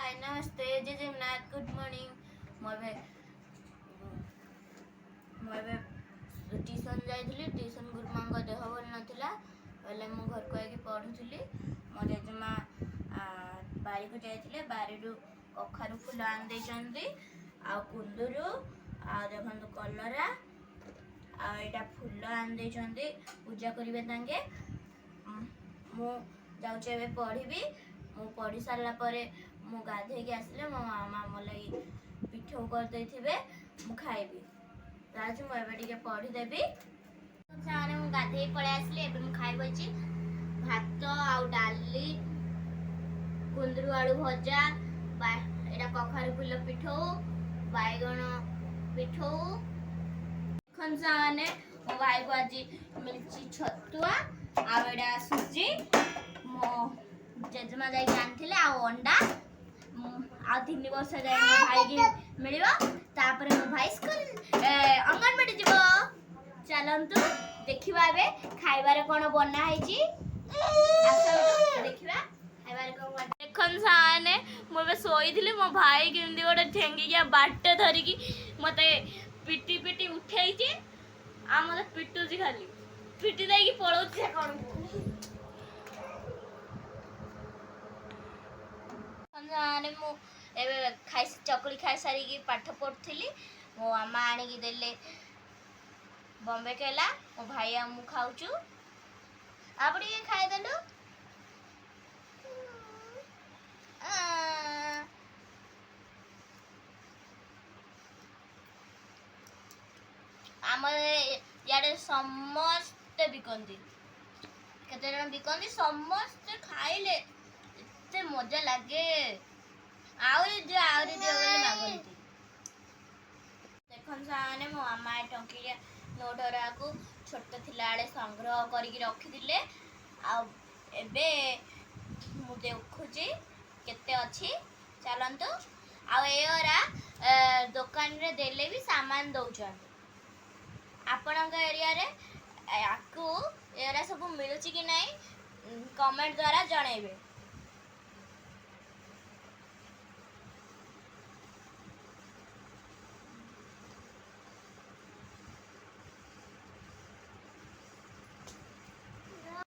हाय नमस्ते जय Jagannath good morning मैं ट्यूशन जाइली ट्यूशन गुरुमा देह भल नाला बोले मु घर को आगे पढ़ुली मो जेजेमा बारी को जाइए बारी कखारू फुल आनी आ कुंदरू आ देखो कलरा आटा फुल आनी पूजा करेंगे तांगे मु जाऊे पढ़ी मु पढ़ी सारा मु गाधे आसले मो मामा मो लगी पिठौ करदे मु खाइबी ताज मुझे पढ़ीदेवी मु गाधे पलि आसली एबे मु खाइ बची भात आउ डाली कुंदरू आलू भजा एटा कखारू फुल पिठौ बैगण पिठौ खनसाने मो भाई को आज मिलची छतुआ आड़ा सुजी मो जेजेमा जाई आनी आ अंडा आ 3 वर्ष जाए मो भाई की मिलिबा तापर मो भाई स्कूल अंगनवाड़ी जीव चलंतु देखिबा बे खाइबारे कोन बना हैची देखिबा खाइबारे कोन देखन साने मो बे सोईथिले मो भाई केंदी गोटे ठेंगी गया बाटे धरी की मते पिटी पिटी उठेइची आ मते पिटुची खाली पिटी देकी पळौची से कोन जाने मु एबे खाइ चकली खाइ सारी की पाठ पढ़थली मो अम्मा आनी की देले बॉम्बे केला मो भाई आ मु खाउचु आपड़ी के खाइ देलु आम याडे समस्त बिकंती केते जन बिकंती समस्त खाइले एते मजा लागे आउरी दियो बोले मागंती देखन साने मो अम्मा टंकी नोटरा को छोट थिला आले संग्रह करिक रखी दिले आ एबे मु देखुची केते अछि चलंतु आ एरा दुकान रे देले भी सामान दउछन आपनक एरिया रे आकु एरा सब मिलुची कि नहीं कमेंट द्वारा जणैबे।